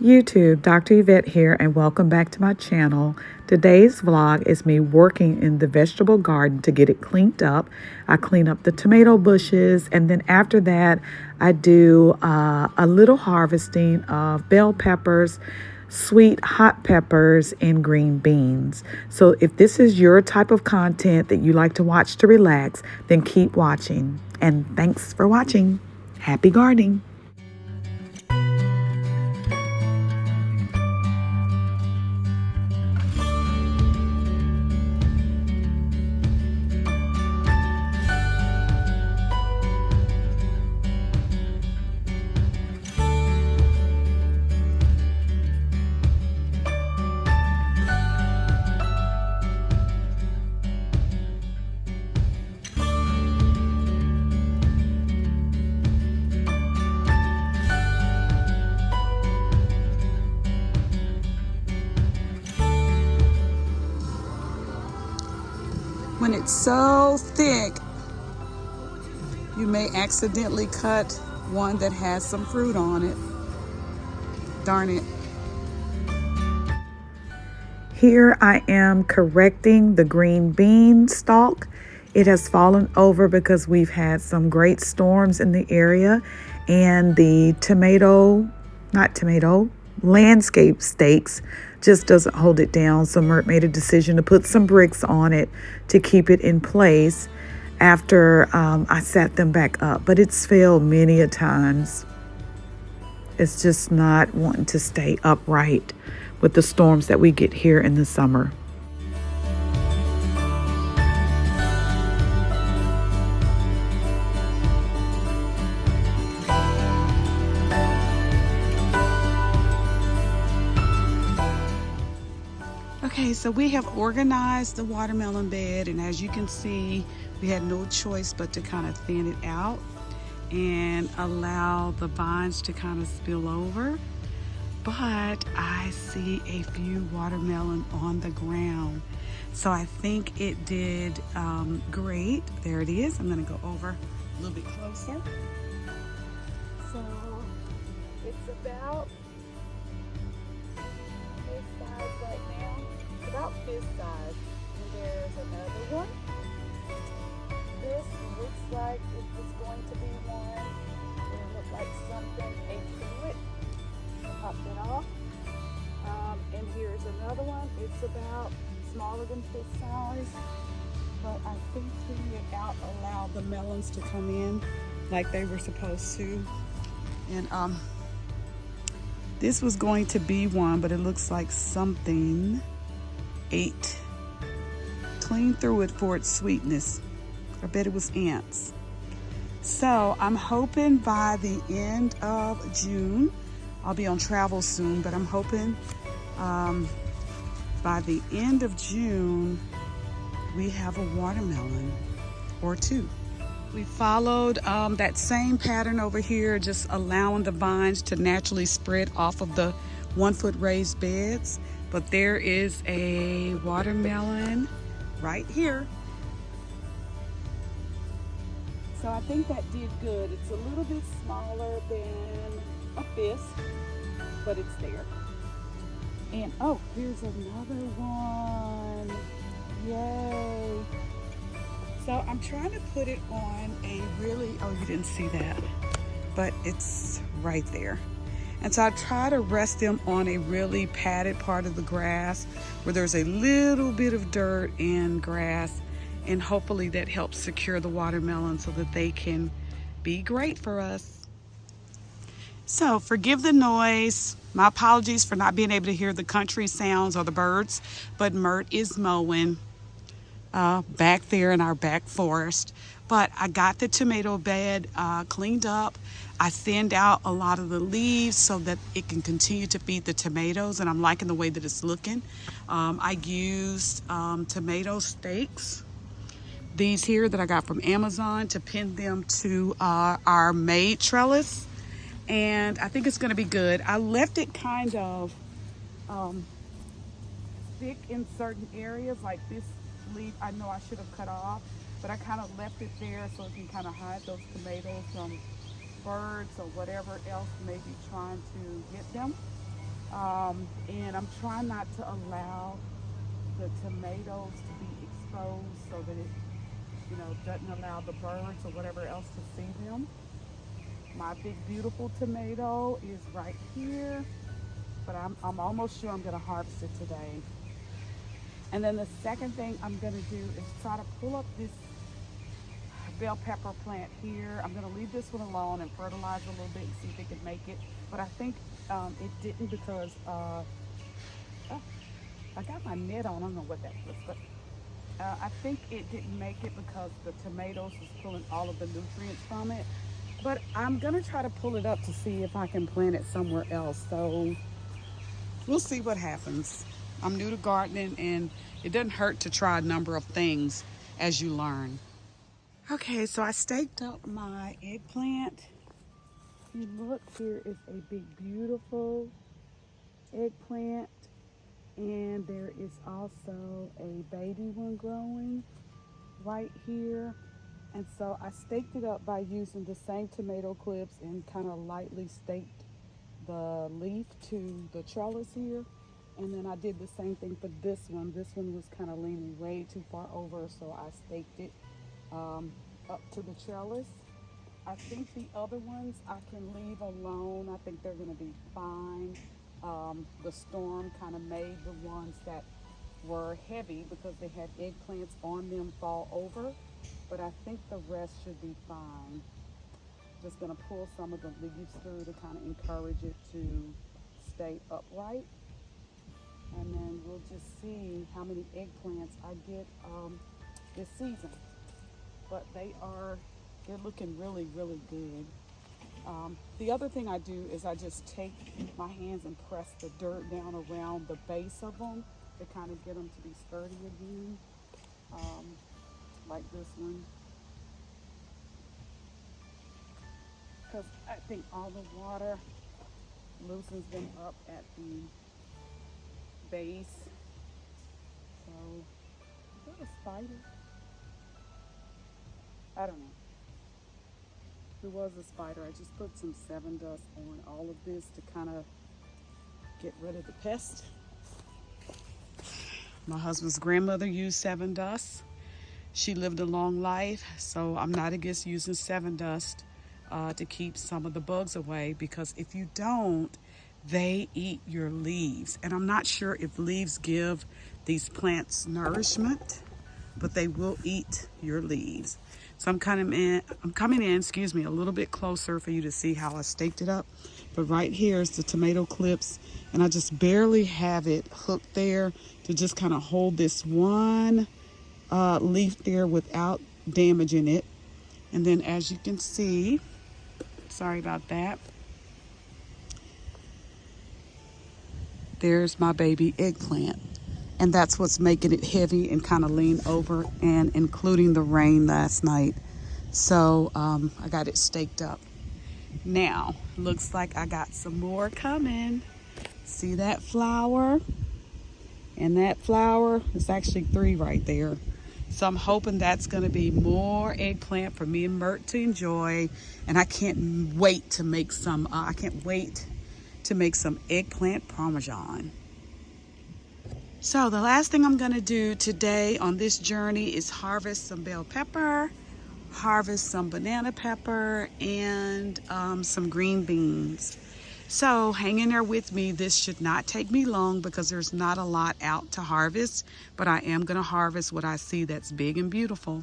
YouTube, Dr. Yvette here, and welcome back to my channel. Today's vlog is me working in the vegetable garden to get it cleaned up. I clean up the tomato bushes, and then after that, I do a little harvesting of bell peppers, sweet hot peppers, and green beans. So if this is your type of content that you like to watch to relax, then keep watching. And thanks for watching. Happy gardening. When it's so thick, you may accidentally cut one that has some fruit on it. Darn it. Here I am correcting the green bean stalk. It has fallen over because we've had some great storms in the area, and the landscape stakes just doesn't hold it down. So Mert made a decision to put some bricks on it to keep it in place after I set them back up. But it's failed many a times. It's just not wanting to stay upright with the storms that we get here in the summer. Okay, so we have organized the watermelon bed, and as you can see, we had no choice but to kind of thin it out and allow the vines to kind of spill over. But I see a few watermelon on the ground, so I think it did great. There it is. I'm going to go over a little bit closer. So it's about this size right now. It's about this size. And there's another one. This looks like it was going to be one. It looked like something ate through it. Pop it off. And here's another one. It's about smaller than this size, but I think cleaning it out allowed the melons to come in like they were supposed to. And this was going to be one, but it looks like something ate clean through it for its sweetness. I bet it was ants. So I'm hoping by the end of June, I'll be on travel soon, but I'm hoping by the end of June, we have a watermelon or two. We followed that same pattern over here, just allowing the vines to naturally spread off of the 1-foot raised beds. But there is a watermelon right here. So I think that did good. It's a little bit smaller than a fist, but it's there. And oh, here's another one. Yay. So I'm trying to put it on a really, oh, you didn't see that, but it's right there. And so I try to rest them on a really padded part of the grass where there's a little bit of dirt and grass, and hopefully that helps secure the watermelon so that they can be great for us. So forgive the noise. My apologies for not being able to hear the country sounds or the birds, but Mert is mowing back there in our back forest. But I got the tomato bed cleaned up. I thinned out a lot of the leaves so that it can continue to feed the tomatoes, and I'm liking the way that it's looking. I used tomato stakes, these here that I got from Amazon, to pin them to our made trellis, and I think it's going to be good. I left it kind of thick in certain areas, like this leaf I know I should have cut off, but I kind of left it there so it can kind of hide those tomatoes from birds or whatever else may be trying to get them. And I'm trying not to allow the tomatoes to be exposed so that it, doesn't allow the birds or whatever else to see them. My big beautiful tomato is right here, but I'm almost sure I'm gonna harvest it today. And then the second thing I'm gonna do is try to pull up this bell pepper plant here. I'm gonna leave this one alone and fertilize a little bit and see if it can make it. But I think it didn't because oh, I got my net on. I don't know what that was, but I think it didn't make it because the tomatoes was pulling all of the nutrients from it. But I'm gonna try to pull it up to see if I can plant it somewhere else. So we'll see what happens. I'm new to gardening and it doesn't hurt to try a number of things as you learn. Okay, so I staked up my eggplant. You look, here is a big, beautiful eggplant. And there is also a baby one growing right here. And so I staked it up by using the same tomato clips and kind of lightly staked the leaf to the trellis here. And then I did the same thing for this one. This one was kind of leaning way too far over, so I staked it up to the trellis. I think the other ones I can leave alone. I think they're going to be fine. The storm kind of made the ones that were heavy because they had eggplants on them fall over, but I think the rest should be fine. Just going to pull some of the leaves through to kind of encourage it to stay upright, and then we'll just see how many eggplants I get this season. But they're looking really, really good. The other thing I do is I just take my hands and press the dirt down around the base of them to kind of get them to be sturdy again, like this one. Because I think all the water loosens them up at the base. So, is that a spider? I don't know. There was a spider. I just put some Sevin dust on all of this to kind of get rid of the pest. My husband's grandmother used Sevin dust. She lived a long life, so I'm not against using Sevin dust to keep some of the bugs away, because if you don't, they eat your leaves. And I'm not sure if leaves give these plants nourishment, but they will eat your leaves. So I'm coming in, a little bit closer for you to see how I staked it up. But right here is the tomato clips, and I just barely have it hooked there to just kind of hold this one leaf there without damaging it. And then as you can see, sorry about that, there's my baby eggplant. And that's what's making it heavy and kind of lean over, and including the rain last night. So I got it staked up. Now, looks like I got some more coming. See that flower? And that flower, it's actually 3 right there. So I'm hoping that's going to be more eggplant for me and Mert to enjoy. And I can't wait to make some, eggplant parmesan. So the last thing I'm going to do today on this journey is harvest some bell pepper, harvest some banana pepper, and some green beans. So hang in there with me. This should not take me long because there's not a lot out to harvest, but I am going to harvest what I see that's big and beautiful.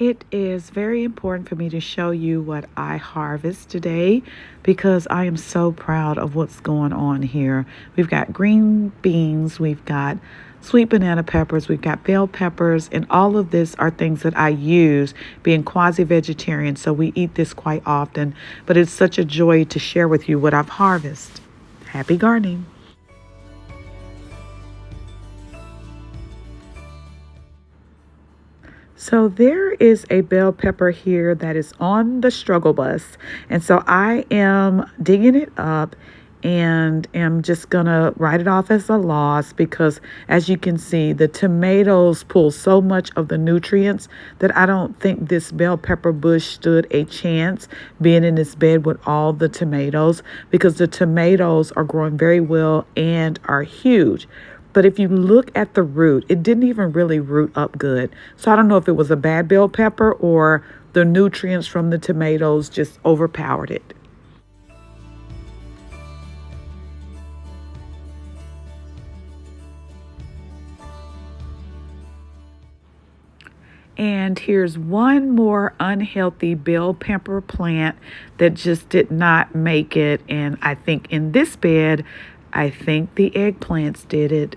It is very important for me to show you what I harvest today because I am so proud of what's going on here. We've got green beans, we've got sweet banana peppers, we've got bell peppers, and all of this are things that I use being quasi-vegetarian, so we eat this quite often, but it's such a joy to share with you what I've harvested. Happy gardening. So there is a bell pepper here that is on the struggle bus. And so I am digging it up and am just gonna write it off as a loss because, as you can see, the tomatoes pull so much of the nutrients that I don't think this bell pepper bush stood a chance being in this bed with all the tomatoes, because the tomatoes are growing very well and are huge. But if you look at the root, it didn't even really root up good. So I don't know if it was a bad bell pepper or the nutrients from the tomatoes just overpowered it. And here's one more unhealthy bell pepper plant that just did not make it. And I think in this bed, I think the eggplants did it.